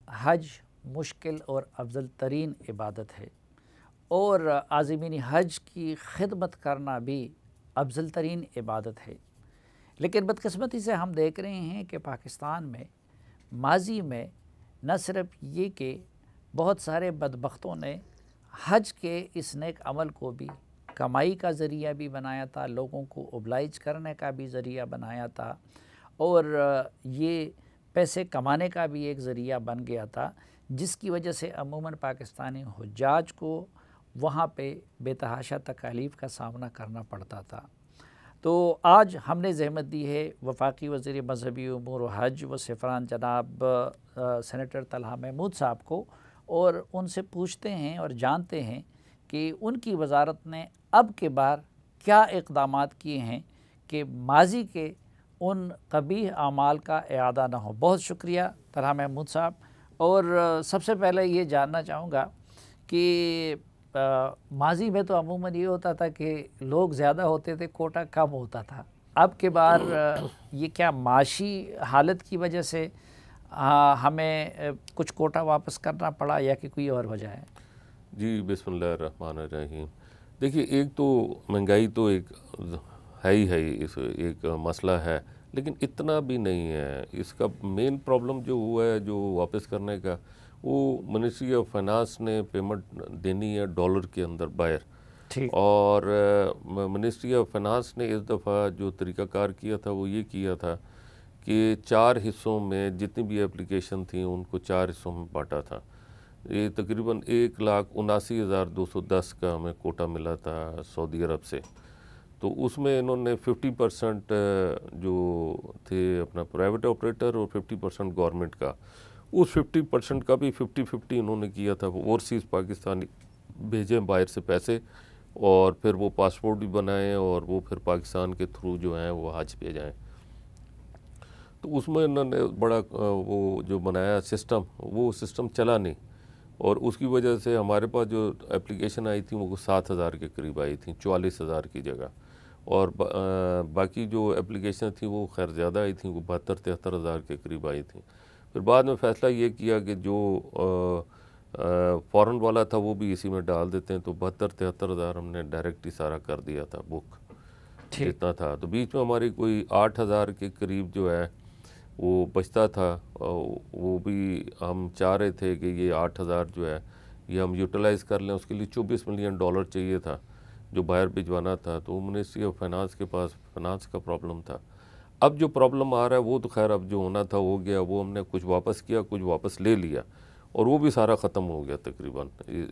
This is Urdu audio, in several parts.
حج مشکل اور افضل ترین عبادت ہے اور عازمین حج کی خدمت کرنا بھی افضل ترین عبادت ہے، لیکن بدقسمتی سے ہم دیکھ رہے ہیں کہ پاکستان میں ماضی میں نہ صرف یہ کہ بہت سارے بدبختوں نے حج کے اس نیک عمل کو بھی کمائی کا ذریعہ بھی بنایا تھا، لوگوں کو اوبلائج کرنے کا بھی ذریعہ بنایا تھا، اور یہ پیسے کمانے کا بھی ایک ذریعہ بن گیا تھا، جس کی وجہ سے عموماً پاکستانی حجاج کو وہاں پہ بے تحاشا تکالیف کا سامنا کرنا پڑتا تھا۔ تو آج ہم نے زحمت دی ہے وفاقی وزیر مذہبی امور و حج و سفران جناب سینیٹر طلحہ محمود صاحب کو، اور ان سے پوچھتے ہیں اور جانتے ہیں کہ ان کی وزارت نے اب کے بار کیا اقدامات کیے ہیں کہ ماضی کے ان قبیح اعمال کا اعادہ نہ ہو۔ بہت شکریہ طلحہ محمود صاحب، اور سب سے پہلے یہ جاننا چاہوں گا کہ ماضی میں تو عموماً یہ ہوتا تھا کہ لوگ زیادہ ہوتے تھے، کوٹا کم ہوتا تھا، اب کے بار یہ کیا معاشی حالت کی وجہ سے ہمیں کچھ کوٹا واپس کرنا پڑا یا کہ کوئی اور وجہ ہے؟ جی بسم اللہ الرحمن الرحیم۔ دیکھیے، ایک تو مہنگائی تو ایک ہے ہی اس ایک مسئلہ ہے، لیکن اتنا بھی نہیں ہے۔ اس کا مین پرابلم جو ہوا ہے جو واپس کرنے کا، وہ منسٹری آف فائنانس نے پیمنٹ دینی ہے ڈالر کے اندر باہر، اور منسٹری آف فائنانس نے اس دفعہ جو طریقہ کار کیا تھا وہ یہ کیا تھا کہ 4 حصوں میں جتنی بھی اپلیکیشن تھیں ان کو 4 حصوں میں بانٹا تھا۔ یہ تقریباً 1,79,210 کا ہمیں کوٹا ملا تھا سعودی عرب سے، تو اس میں انہوں نے 50% جو تھے اپنا پرائیویٹ آپریٹر اور 50% گورنمنٹ کا، اس 50% کا بھی 50-50 انہوں نے کیا تھا۔ اوورسیز پاکستانی بھیجیں باہر سے پیسے، اور پھر وہ پاسپورٹ بھی بنائیں، اور وہ پھر پاکستان کے تھرو جو ہیں وہ حج پہ جائیں۔ تو اس میں انہوں نے بڑا وہ جو بنایا سسٹم، وہ سسٹم چلا نہیں، اور اس کی وجہ سے ہمارے پاس جو اپلیکیشن آئی تھیں وہ 7,000 کے قریب آئی تھیں، 44,000 کی جگہ، اور باقی جو اپلیکیشن تھیں وہ خیر زیادہ آئی تھیں، وہ 72-73,000 کے قریب آئی تھیں۔ پھر بعد میں فیصلہ یہ کیا کہ جو فورن والا تھا وہ بھی اسی میں ڈال دیتے ہیں، تو 72-73,000 ہم نے ڈائریکٹ ہی سارا کر دیا تھا بک جتنا تھا۔ تو بیچ میں ہماری کوئی 8,000 کے قریب جو ہے وہ بچتا تھا، وہ بھی ہم چاہ رہے تھے کہ یہ 8,000 جو ہے یہ ہم یوٹیلائز کر لیں۔ اس کے لیے $24 ملین چاہیے تھا جو باہر بھجوانا تھا، تو منسٹری آف فائنانس کے پاس فائنانس کا پرابلم تھا۔ اب جو پرابلم آ رہا ہے وہ تو خیر اب جو ہونا تھا ہو گیا، وہ ہم نے کچھ واپس کیا، کچھ واپس لے لیا، اور وہ بھی سارا ختم ہو گیا تقریباً۔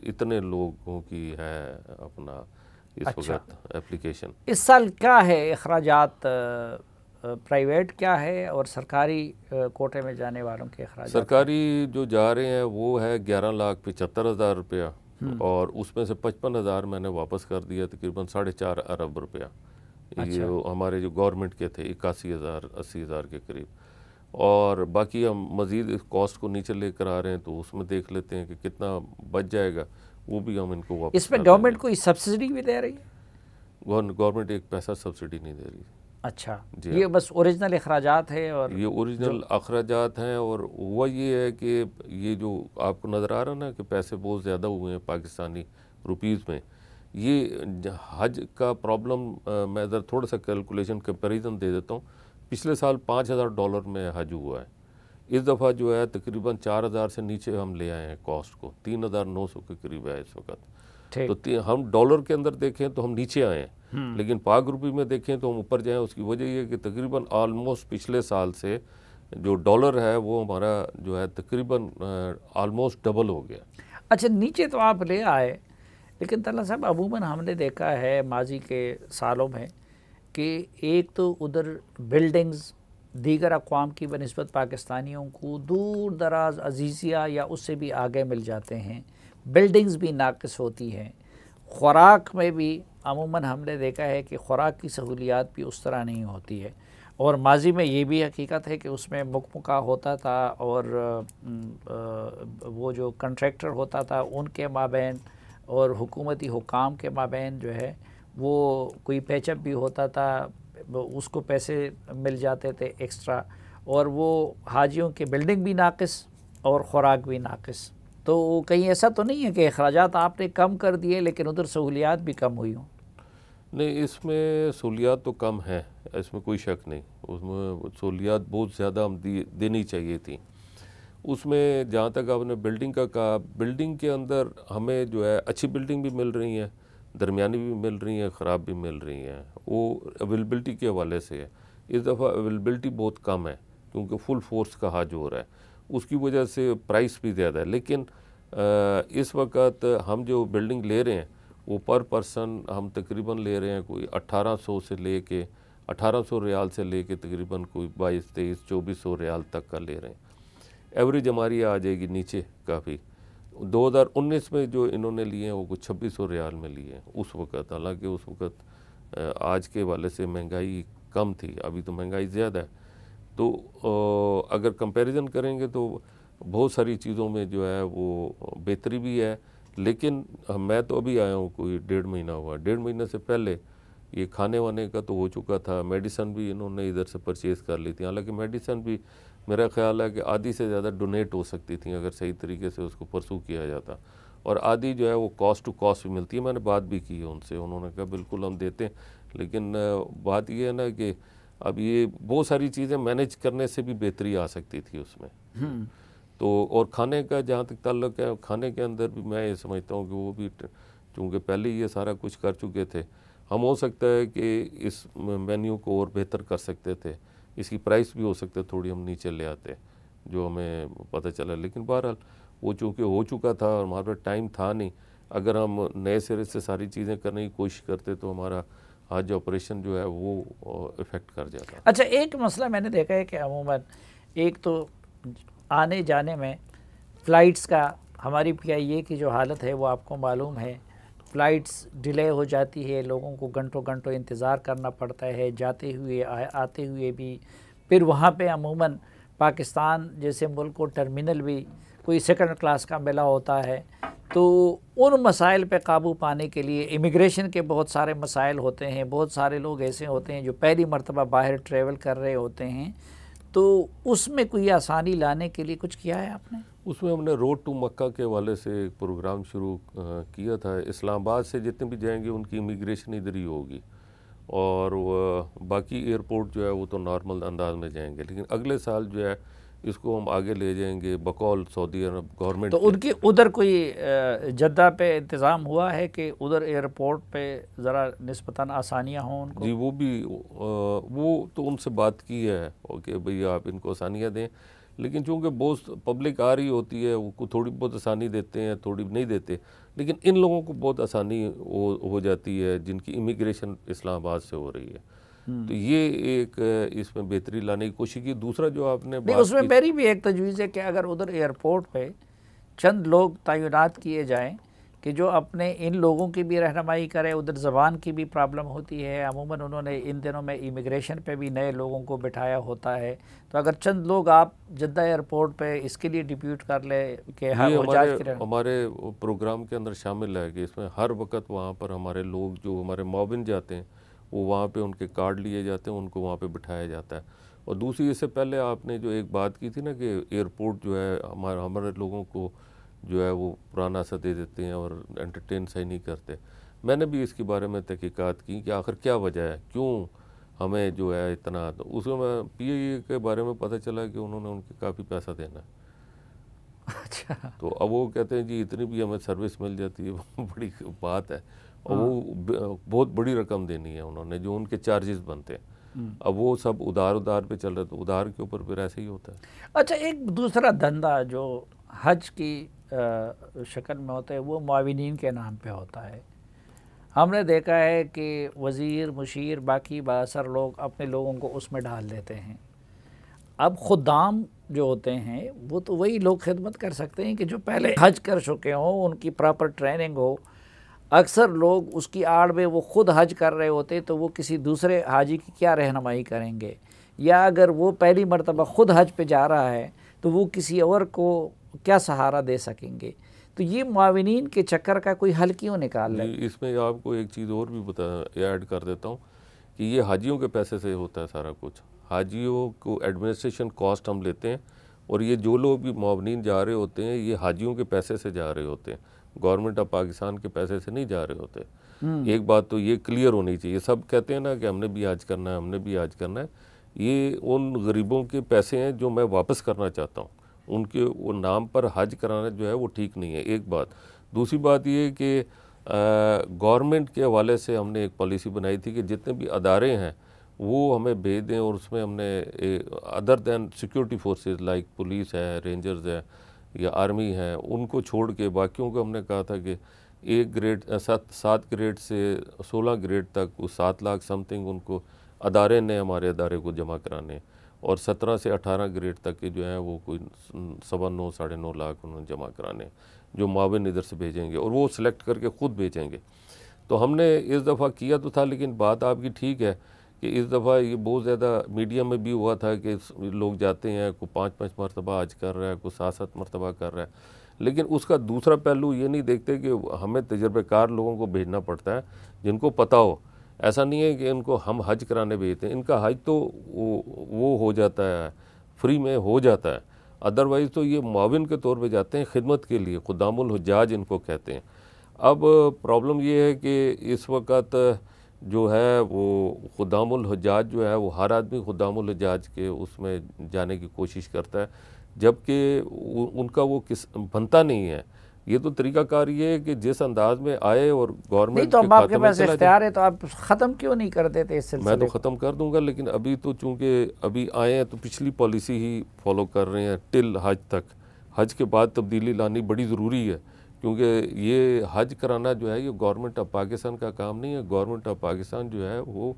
اتنے لوگوں کی ہے اپنا اس وقت اپلیکیشن۔ اس سال کیا ہے اخراجات، پرائیویٹ کیا ہے اور سرکاری کوٹے میں جانے والوں کے اخراجات؟ سرکاری جو جا رہے ہیں وہ ہے 11,75,000 روپیہ، اور اس میں سے 55,000 میں نے واپس کر دیا، تقریباً 4.5 ارب روپیہ۔ یہ ہمارے جو گورنمنٹ کے تھے 81,000 80,000 کے قریب، اور باقی ہم مزید اس کاسٹ کو نیچے لے کر آ رہے ہیں، تو اس میں دیکھ لیتے ہیں کہ کتنا بچ جائے گا، وہ بھی ہم ان کو واپس۔ اس میں گورنمنٹ کوئی سبسڈی بھی دے رہی ہے؟ گورنمنٹ ایک پیسہ سبسڈی نہیں دے رہی۔ اچھا، یہ بس اوریجنل اخراجات ہے؟ اور یہ اوریجنل اخراجات ہیں، اور ہوا یہ ہے کہ یہ جو آپ کو نظر آ رہا نا کہ پیسے بہت زیادہ ہوئے ہیں پاکستانی روپیز میں، یہ حج کا پرابلم میں ادھر تھوڑا سا کیلکولیشن کمپیریزن دے دیتا ہوں۔ پچھلے سال $5,000 میں حج ہوا ہے، اس دفعہ جو ہے تقریباً 4,000 سے نیچے ہم لے آئے ہیں کاسٹ کو، 3,900 کے قریب ہے اس وقت۔ تو ہم ڈالر کے اندر دیکھیں تو ہم نیچے آئے ہیں، لیکن پاک روپی میں دیکھیں تو ہم اوپر جائیں۔ اس کی وجہ یہ ہے کہ تقریباً آلموسٹ پچھلے سال سے جو ڈالر ہے وہ ہمارا جو ہے تقریباً آلموسٹ ڈبل ہو گیا۔ اچھا، نیچے تو آپ لے آئے، لیکن طلحہ صاحب عموماً ہم نے دیکھا ہے ماضی کے سالوں میں کہ ایک تو ادھر بلڈنگز دیگر اقوام کی بنسبت پاکستانیوں کو دور دراز عزیزیہ یا اس سے بھی آگے مل جاتے ہیں، بلڈنگز بھی ناقص ہوتی ہیں، خوراک میں بھی عموماً ہم نے دیکھا ہے کہ خوراک کی سہولیات بھی اس طرح نہیں ہوتی ہے، اور ماضی میں یہ بھی حقیقت ہے کہ اس میں مکمکہ ہوتا تھا، اور وہ جو کنٹریکٹر ہوتا تھا ان کے مابین اور حکومتی حکام کے مابین جو ہے وہ کوئی پیچ اپ بھی ہوتا تھا، اس کو پیسے مل جاتے تھے ایکسٹرا، اور وہ حاجیوں کے بلڈنگ بھی ناقص اور خوراک بھی ناقص. تو کہیں ایسا تو نہیں ہے کہ اخراجات آپ نے کم کر دیے لیکن ادھر سہولیات بھی کم ہوئی ہوں؟ نہیں، اس میں سہولیات تو کم ہیں، اس میں کوئی شک نہیں. اس میں سہولیات بہت زیادہ ہم دینی چاہیے تھیں. اس میں جہاں تک آپ نے بلڈنگ کا کہا، بلڈنگ کے اندر ہمیں جو ہے اچھی بلڈنگ بھی مل رہی ہیں، درمیانی بھی مل رہی ہیں، خراب بھی مل رہی ہیں. وہ اویلیبلٹی کے حوالے سے ہے. اس دفعہ اویلیبلٹی بہت کم ہے کیونکہ فل فورس کا حج ہو رہا ہے، اس کی وجہ سے پرائس بھی زیادہ ہے. لیکن اس وقت ہم جو بلڈنگ لے رہے ہیں وہ پر پرسن ہم تقریباً لے رہے ہیں کوئی 1800 سے لے کے 1800 ریال سے لے کے تقریباً کوئی 2200-2300-2400 ریال تک کا لے رہے ہیں. ایوریج ہماری آ جائے گی نیچے کافی. 2019 میں جو انہوں نے لیے ہیں وہ کچھ 2600 ریال میں لیے ہیں اس وقت. حالانکہ اس وقت آج کے حوالے سے مہنگائی کم تھی، ابھی تو مہنگائی زیادہ ہے. تو اگر کمپیریزن کریں گے تو بہت ساری چیزوں میں جو ہے وہ بہتری بھی ہے. لیکن میں تو ابھی آیا ہوں، کوئی 1.5 مہینہ ہوا. 1.5 مہینہ سے پہلے یہ کھانے وانے کا تو ہو چکا تھا. میڈیسن بھی انہوں نے ادھر سے پرچیز کر لی تھی. حالانکہ میڈیسن بھی میرا خیال ہے کہ آدھی سے زیادہ ڈونیٹ ہو سکتی تھیں اگر صحیح طریقے سے اس کو پرسو کیا جاتا، اور آدھی جو ہے وہ کاسٹ ٹو کاسٹ بھی ملتی ہے. میں نے بات بھی کی ہے ان سے، انہوں نے کہا بالکل ہم دیتے ہیں. لیکن بات یہ ہے نا کہ اب یہ بہت ساری چیزیں مینیج کرنے سے بھی بہتری آ سکتی تھی اس میں. تو اور کھانے کا جہاں تک تعلق ہے، کھانے کے اندر بھی میں یہ سمجھتا ہوں کہ وہ بھی چونکہ پہلے یہ سارا کچھ کر چکے تھے، ہم ہو سکتا ہے کہ اس مینیو کو اور بہتر کر سکتے تھے. اس کی پرائس بھی ہو سکتا ہے تھوڑی ہم نیچے لے آتے جو ہمیں پتہ چلا. لیکن بہرحال وہ چونکہ ہو چکا تھا اور ہمارے پاس ٹائم تھا نہیں. اگر ہم نئے سرے سے ساری چیزیں کرنے کی کوشش کرتے تو ہمارا آج آپریشن جو ہے وہ افیکٹ کر جاتا. اچھا، ایک مسئلہ میں نے دیکھا ہے کہ عموماً ایک تو آنے جانے میں فلائٹس کا، ہماری پی آئی اے کی جو حالت ہے وہ آپ کو معلوم ہے. فلائٹس ڈیلے ہو جاتی ہے، لوگوں کو گھنٹوں گھنٹوں انتظار کرنا پڑتا ہے جاتے ہوئے آتے ہوئے بھی. پھر وہاں پہ عموماً پاکستان جیسے ملک کو ٹرمینل بھی کوئی سیکنڈ کلاس کا ملا ہوتا ہے. تو ان مسائل پہ قابو پانے کے لیے امیگریشن کے بہت سارے مسائل ہوتے ہیں. بہت سارے لوگ ایسے ہوتے ہیں جو پہلی مرتبہ باہر ٹریول کر رہے ہوتے ہیں. تو اس میں کوئی آسانی لانے کے لیے کچھ کیا ہے آپ نے؟ اس میں ہم نے روڈ ٹو مکہ کے حوالے سے ایک پروگرام شروع کیا تھا. اسلام آباد سے جتنے بھی جائیں گے ان کی امیگریشن ادھر ہی ہوگی، اور باقی ایئرپورٹ جو ہے وہ تو نارمل انداز میں جائیں گے. لیکن اگلے سال جو ہے اس کو ہم آگے لے جائیں گے بقول سعودی عرب گورنمنٹ. تو ان کی ادھر کوئی جدہ پہ انتظام ہوا ہے کہ ادھر ایئرپورٹ پہ ذرا نسبتاً آسانیاں ہوں ان کو؟ جی وہ بھی وہ تو ان سے بات کی ہے کہ بھئی آپ ان کو آسانیاں دیں. لیکن چونکہ بہت پبلک آ رہی ہوتی ہے، وہ کو تھوڑی بہت آسانی دیتے ہیں، تھوڑی نہیں دیتے. لیکن ان لوگوں کو بہت آسانی ہو جاتی ہے جن کی امیگریشن اسلام آباد سے ہو رہی ہے. تو یہ ایک اس میں بہتری لانے کی کوشش کی. دوسرا جو آپ نے نہیں، اس میں میری بھی ایک تجویز ہے کہ اگر ادھر ایئرپورٹ پہ چند لوگ تعینات کیے جائیں کہ جو اپنے ان لوگوں کی بھی رہنمائی کرے. ادھر زبان کی بھی پرابلم ہوتی ہے عموماً. انہوں نے ان دنوں میں امیگریشن پہ بھی نئے لوگوں کو بٹھایا ہوتا ہے. تو اگر چند لوگ آپ جدہ ایئرپورٹ پہ اس کے لیے ڈپیوٹ کر لے کہ ہمارے پروگرام کے اندر شامل ہے کہ اس میں ہر وقت وہاں پر ہمارے لوگ جو ہمارے معاون جاتے ہیں وہ وہاں پہ ان کے کارڈ لیے جاتے ہیں، ان کو وہاں پہ بٹھایا جاتا ہے. اور دوسری اس سے پہلے آپ نے جو ایک بات کی تھی نا کہ ایئرپورٹ جو ہے ہمارے لوگوں کو جو ہے وہ پرانا سا دے دیتے ہیں اور انٹرٹین صحیح نہیں کرتے. میں نے بھی اس کے بارے میں تحقیقات کی کہ آخر کیا وجہ ہے، کیوں ہمیں جو ہے اتنا. تو اس میں پی اے اے کے بارے میں پتہ چلا کہ انہوں نے ان کے کافی پیسہ دینا ہے. اچھا. تو اب وہ کہتے ہیں جی اتنی بھی ہمیں سروس مل جاتی ہے، وہ بڑی بات ہے. اور وہ بہت بڑی رقم دینی ہے انہوں نے جو ان کے چارجز بنتے ہیں. اب وہ سب ادھار پہ چل رہا، تو ادھار کے اوپر پھر ایسے ہی ہوتا ہے. اچھا، ایک دوسرا دھندا جو حج کی شکل میں ہوتا ہے وہ معاونین کے نام پہ ہوتا ہے. ہم نے دیکھا ہے کہ وزیر، مشیر، باقی بااثر لوگ اپنے لوگوں کو اس میں ڈال دیتے ہیں. اب خدام جو ہوتے ہیں وہ تو وہی لوگ خدمت کر سکتے ہیں کہ جو پہلے حج کر چکے ہوں، ان کی پراپر ٹریننگ ہو. اکثر لوگ اس کی آڑ میں وہ خود حج کر رہے ہوتے تو وہ کسی دوسرے حاجی کی کیا رہنمائی کریں گے؟ یا اگر وہ پہلی مرتبہ خود حج پہ جا رہا ہے تو وہ کسی اور کو کیا سہارا دے سکیں گے؟ تو یہ معاونین کے چکر کا کوئی حل کیوں نکال لیں؟ اس میں آپ کو ایک چیز اور بھی ایڈ کر دیتا ہوں کہ یہ حاجیوں کے پیسے سے ہوتا ہے سارا کچھ. حاجیوں کو ایڈمنسٹریشن کاسٹ ہم لیتے ہیں اور یہ جو لوگ بھی معاونین جا رہے ہوتے ہیں یہ حاجیوں کے پیسے سے جا رہے ہوتے ہیں، گورنمنٹ آف پاکستان کے پیسے سے نہیں جا رہے ہوتے۔ ایک بات تو یہ کلیئر ہونی چاہیے، سب کہتے ہیں نا کہ ہم نے بھی حج کرنا ہے، ہم نے بھی حج کرنا ہے، یہ ان غریبوں کے پیسے ہیں جو میں واپس کرنا چاہتا ہوں، ان کے وہ نام پر حج کرانا جو ہے وہ ٹھیک نہیں ہے، ایک بات۔ دوسری بات یہ کہ گورنمنٹ کے حوالے سے ہم نے ایک پالیسی بنائی تھی کہ جتنے بھی ادارے ہیں وہ ہمیں بھیج دیں، اور اس میں ہم نے ادر دین سیکیورٹی فورسز لائک پولیس ہے، رینجرز ہے یا آرمی ہے، ان کو چھوڑ کے باقیوں کو ہم نے کہا تھا کہ 7 گریڈ سے 16 گریڈ تک وہ 7 لاکھ سم تھنگ ان کو ادارے نے ہمارے ادارے کو جمع کرانے، اور 17 سے 18 گریڈ تک کے جو ہیں وہ کوئی 9.25 ساڑھے 9 لاکھ انہوں نے جمع کرانے، جو معاون ادھر سے بھیجیں گے اور وہ سلیکٹ کر کے خود بھیجیں گے۔ تو ہم نے اس دفعہ کیا تو تھا، لیکن بات آپ کی ٹھیک ہے کہ اس دفعہ یہ بہت زیادہ میڈیا میں بھی ہوا تھا کہ لوگ جاتے ہیں، کوئی 5 مرتبہ حج کر رہا ہے، کوئی 7 مرتبہ کر رہا ہے، لیکن اس کا دوسرا پہلو یہ نہیں دیکھتے کہ ہمیں تجربہ کار لوگوں کو بھیجنا پڑتا ہے جن کو پتہ ہو۔ ایسا نہیں ہے کہ ان کو ہم حج کرانے بھیجتے ہیں، ان کا حج تو وہ ہو جاتا ہے، فری میں ہو جاتا ہے، ادروائز تو یہ معاون کے طور پہ جاتے ہیں خدمت کے لیے، خدام الحجاج ان کو کہتے ہیں۔ اب پرابلم یہ ہے کہ اس وقت جو ہے وہ خدام الحجاج جو ہے وہ ہر آدمی خدام الحجاج کے اس میں جانے کی کوشش کرتا ہے، جبکہ ان کا وہ بنتا نہیں ہے۔ یہ تو طریقہ کار یہ ہے کہ جس انداز میں آئے اور گورنمنٹ نہیں تو اب آپ کے پاس اختیار ہے تو آپ ختم کیوں نہیں کر دیتے اس سلسلے؟ میں تو ختم کر دوں گا، لیکن ابھی تو چونکہ ابھی آئے ہیں تو پچھلی پالیسی ہی فالو کر رہے ہیں ٹل حج تک۔ حج کے بعد تبدیلی لانی بڑی ضروری ہے، کیونکہ یہ حج کرانا جو ہے یہ گورنمنٹ آف پاکستان کا کام نہیں ہے۔ گورنمنٹ آف پاکستان جو ہے وہ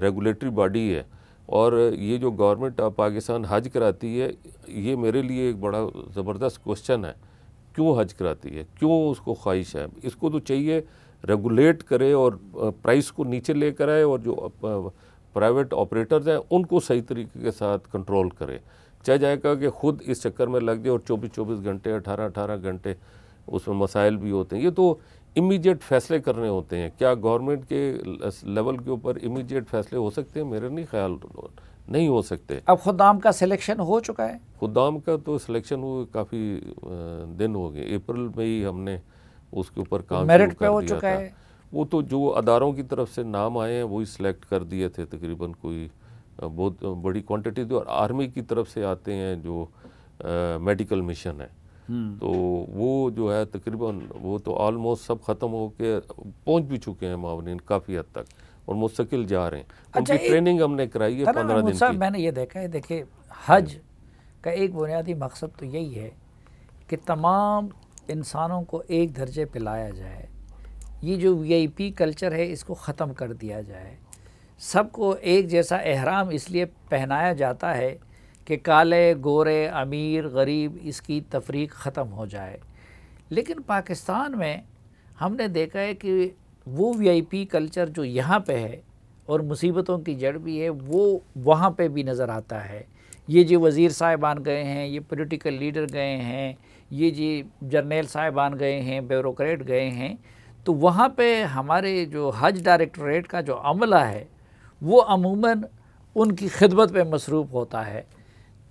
ریگولیٹری باڈی ہے، اور یہ جو گورنمنٹ آف پاکستان حج کراتی ہے یہ میرے لیے ایک بڑا زبردست کوسچن ہے، کیوں حج کراتی ہے، کیوں اس کو خواہش ہے؟ اس کو تو چاہیے ریگولیٹ کرے اور پرائس کو نیچے لے کر آئے، اور جو پرائیویٹ آپریٹرز ہیں ان کو صحیح طریقے کے ساتھ کنٹرول کرے۔ چاہے جائے گا کہ خود اس چکر میں لگ جائے اور 24 گھنٹے 18 گھنٹے اس میں مسائل بھی ہوتے ہیں۔ یہ تو امیجیٹ فیصلے کرنے ہوتے ہیں۔ کیا گورنمنٹ کے لیول کے اوپر امیجیٹ فیصلے ہو سکتے ہیں؟ میرے نہیں خیال نہیں ہو سکتے۔ اب خدام کا سلیکشن ہو چکا ہے؟ خدام کا تو سلیکشن ہوئے کافی دن ہو گئے، اپریل میں ہی ہم نے اس کے اوپر کام میرٹ پہ ہو چکا ہے؟ وہ تو جو اداروں کی طرف سے نام آئے ہیں وہی سلیکٹ کر دیے تھے، تقریباً کوئی بہت بڑی کوانٹٹی تھی، اور آرمی کی طرف سے آتے ہیں جو میڈیکل مشن ہے، تو وہ جو ہے تقریباً وہ تو آلموسٹ سب ختم ہو کے پہنچ بھی چکے ہیں معاونین کافی حد تک، اور مستقل جا رہے ہیں۔ ان کی ٹریننگ ہم نے کرائی ہے 15 دن کی۔ میں نے یہ دیکھا ہے، دیکھیں حج کا ایک بنیادی مقصد تو یہی ہے کہ تمام انسانوں کو ایک درجے پہ لایا جائے، یہ جو وی آئی پی کلچر ہے اس کو ختم کر دیا جائے، سب کو ایک جیسا احرام اس لیے پہنایا جاتا ہے کہ کالے گورے امیر غریب اس کی تفریق ختم ہو جائے۔ لیکن پاکستان میں ہم نے دیکھا ہے کہ وہ وی آئی پی کلچر جو یہاں پہ ہے اور مصیبتوں کی جڑ بھی ہے وہ وہاں پہ بھی نظر آتا ہے۔ یہ جو وزیر صاحبان گئے ہیں، یہ پولیٹیکل لیڈر گئے ہیں، یہ جی جرنیل صاحبان گئے ہیں، بیوروکریٹ گئے ہیں، تو وہاں پہ ہمارے جو حج ڈائریکٹوریٹ کا جو عملہ ہے وہ عموماً ان کی خدمت پہ مصروف ہوتا ہے۔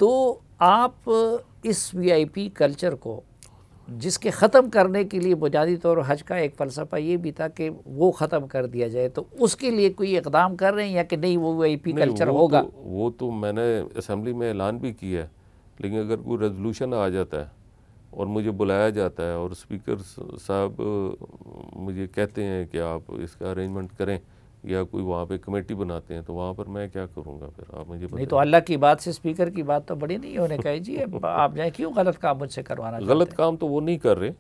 تو آپ اس وی آئی پی کلچر کو جس کے ختم کرنے کے لیے بنیادی طور حج کا ایک فلسفہ یہ بھی تھا کہ وہ ختم کر دیا جائے، تو اس کے لیے کوئی اقدام کر رہے ہیں یا کہ نہیں وہ وی آئی پی کلچر ہوگا؟ وہ تو میں نے اسمبلی میں اعلان بھی کیا ہے، لیکن اگر کوئی ریزولوشن آ جاتا ہے اور مجھے بلایا جاتا ہے اور اسپیکر صاحب مجھے کہتے ہیں کہ آپ اس کا ارینجمنٹ کریں یا کوئی وہاں پہ کمیٹی بناتے ہیں، تو وہاں پر میں کیا کروں گا پھر؟ آپ مجھے نہیں تو اللہ کی بات سے اسپیکر کی بات تو بڑی نہیں ہونے کا جی، آپ جائیں کیوں غلط کام مجھ سے کروانا چاہتے ہیں؟ غلط کام تو وہ نہیں کر رہے،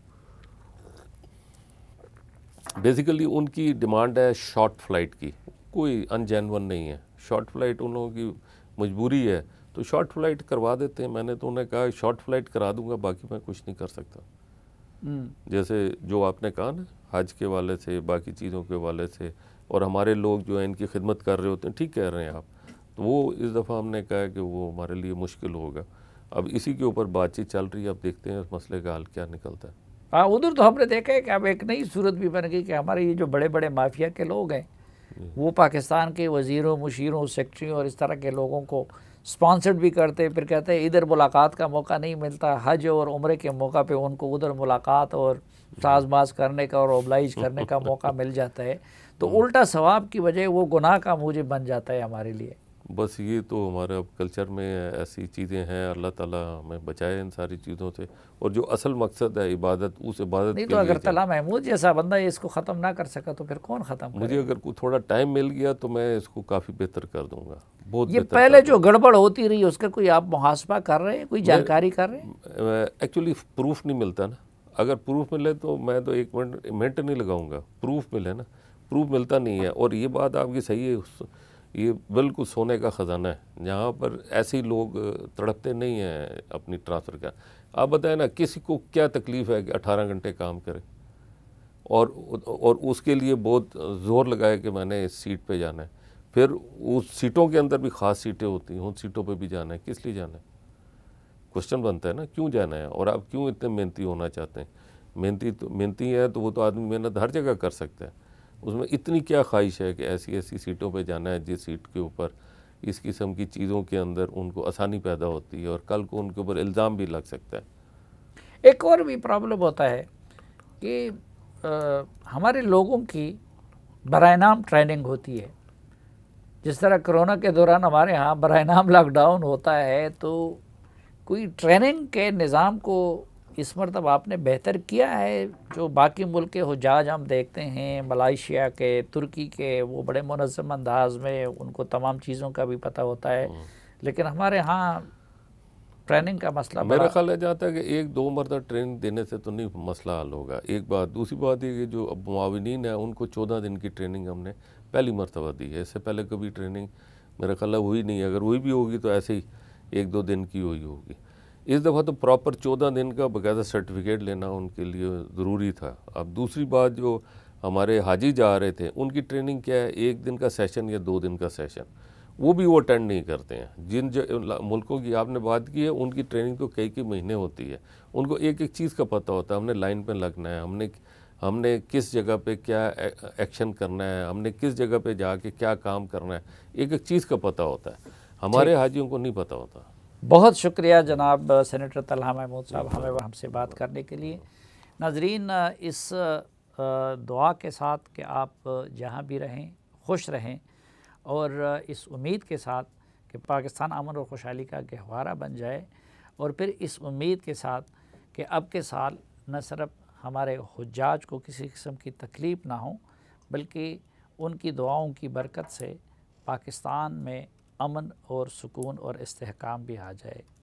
بیسیکلی ان کی ڈیمانڈ ہے شارٹ فلائٹ کی، کوئی انجینون نہیں ہے، شارٹ فلائٹ ان لوگوں کی مجبوری ہے تو شارٹ فلائٹ کروا دیتے ہیں۔ میں نے تو انہیں کہا شارٹ فلائٹ کرا دوں گا، باقی میں کچھ نہیں کر سکتا۔ جیسے جو آپ نے کہا نا حج کے والے سے، باقی چیزوں کے والے سے، اور ہمارے لوگ جو ہیں ان کی خدمت کر رہے ہوتے ہیں، ٹھیک کہہ رہے ہیں آپ، تو وہ اس دفعہ ہم نے کہا کہ وہ ہمارے لیے مشکل ہوگا۔ اب اسی کے اوپر بات چیت چل رہی ہے، اب دیکھتے ہیں اس مسئلے کا حل کیا نکلتا ہے۔ ہاں ادھر تو ہم نے دیکھا ہے کہ اب ایک نئی صورت بھی بن گئی کہ ہمارے یہ جو بڑے بڑے مافیا کے لوگ ہیں وہ پاکستان کے وزیروں، مشیروں، سیکٹریوں اور اس طرح کے لوگوں کو اسپانسرڈ بھی کرتے، پھر کہتے ہیں ادھر ملاقات کا موقع نہیں ملتا، حج اور عمرے کے موقع پہ ان کو ادھر ملاقات اور ساز باز کرنے کا اور اوبلائج کرنے کا موقع مل جاتا ہے، تو الٹا ثواب کی وجہ وہ گناہ کا موجب بن جاتا ہے ہمارے لیے۔ بس یہ تو ہمارے اب کلچر میں ایسی چیزیں ہیں، اللہ تعالیٰ ہمیں بچائے ان ساری چیزوں سے، اور جو اصل مقصد ہے عبادت، اس عبادت نہیں کے تو لیے اگر طلحہ محمود جیسا بندہ اس کو ختم نہ کر سکا تو پھر کون ختم کرے؟ مجھے اگر کوئی تھوڑا ٹائم مل گیا تو میں اس کو کافی بہتر کر دوں گا، بہت یہ بہتر پہلے کر جو گڑبڑ ہوتی رہی اس کا کوئی آپ محاسبہ کر رہے ہیں، کوئی جانکاری کر رہے ہیں؟ ایکچولی پروف نہیں ملتا نا، اگر پروف ملے تو میں تو ایک منٹ نہیں لگاؤں گا، پروف ملے نا، پروف ملتا نہیں ہے۔ اور یہ بات آپ کی صحیح ہے، یہ بالکل سونے کا خزانہ ہے، جہاں پر ایسے لوگ تڑپتے نہیں ہیں اپنی ٹرانسفر کا۔ آپ بتائیں نا، کسی کو کیا تکلیف ہے کہ 18 گھنٹے کام کرے اور اس کے لیے بہت زور لگائے کہ میں نے اس سیٹ پہ جانا ہے، پھر اس سیٹوں کے اندر بھی خاص سیٹیں ہوتی ہیں، ان سیٹوں پہ بھی جانا ہے، کس لیے جانا ہے؟ کوشچن بنتا ہے نا، کیوں جانا ہے؟ اور آپ کیوں اتنے محنتی ہونا چاہتے ہیں؟ محنتی ہے تو وہ تو آدمی محنت ہر جگہ کر سکتا ہے، اس میں اتنی کیا خواہش ہے کہ ایسی سیٹوں پہ جانا ہے جس سیٹ کے اوپر اس قسم کی چیزوں کے اندر ان کو آسانی پیدا ہوتی ہے اور کل کو ان کے اوپر الزام بھی لگ سکتا ہے۔ ایک اور بھی پرابلم ہوتا ہے کہ ہمارے لوگوں کی برائے نام ٹریننگ ہوتی ہے، جس طرح کرونا کے دوران ہمارے ہاں برائے نام لاک ڈاؤن ہوتا ہے، تو کوئی ٹریننگ کے نظام کو اس مرتبہ آپ نے بہتر کیا ہے؟ جو باقی ملک کے حجاج ہم دیکھتے ہیں، ملائیشیا کے، ترکی کے، وہ بڑے منظم انداز میں ان کو تمام چیزوں کا بھی پتہ ہوتا ہے، لیکن ہمارے ہاں ٹریننگ کا مسئلہ میرا خیال ہے جاتا ہے کہ ایک دو مرتبہ ٹریننگ دینے سے تو نہیں مسئلہ حل ہوگا، ایک بات۔ دوسری بات یہ کہ جو اب معاونین ہیں ان کو 14 دن کی ٹریننگ ہم نے پہلی مرتبہ دی ہے، اس سے پہلے کبھی ٹریننگ میرا خیال ہے ہوئی نہیں، اگر ہوئی بھی ہوگی تو ایسے ہی 1-2 دن کی ہوئی ہوگی۔ اس دفعہ تو پراپر 14 دن کا باقاعدہ سرٹیفکیٹ لینا ان کے لیے ضروری تھا۔ اب دوسری بات، جو ہمارے حاجی جا رہے تھے ان کی ٹریننگ کیا ہے، 1 دن کا سیشن یا 2 دن کا سیشن، وہ بھی وہ اٹینڈ نہیں کرتے ہیں۔ جن ملکوں کی آپ نے بات کی ہے ان کی ٹریننگ تو کئی مہینے ہوتی ہے، ان کو ایک چیز کا پتہ ہوتا ہے، ہم نے لائن پہ لگنا ہے، ہم نے کس جگہ پہ کیا ایکشن کرنا ہے، ہم نے کس جگہ پہ جا کے کیا کام کرنا ہے، ایک چیز کا پتہ ہوتا ہے، ہمارے حاجیوں کو نہیں پتہ ہوتا۔ بہت شکریہ جناب سینیٹر طلحہ محمود صاحب ہم سے بات کرنے کے لیے۔ ناظرین، اس دعا کے ساتھ کہ آپ جہاں بھی رہیں خوش رہیں، اور اس امید کے ساتھ کہ پاکستان امن اور خوشحالی کا گہوارہ بن جائے، اور پھر اس امید کے ساتھ کہ اب کے سال نہ صرف ہمارے حجاج کو کسی قسم کی تکلیف نہ ہو، بلکہ ان کی دعاؤں کی برکت سے پاکستان میں امن اور سکون اور استحکام بھی آ جائے۔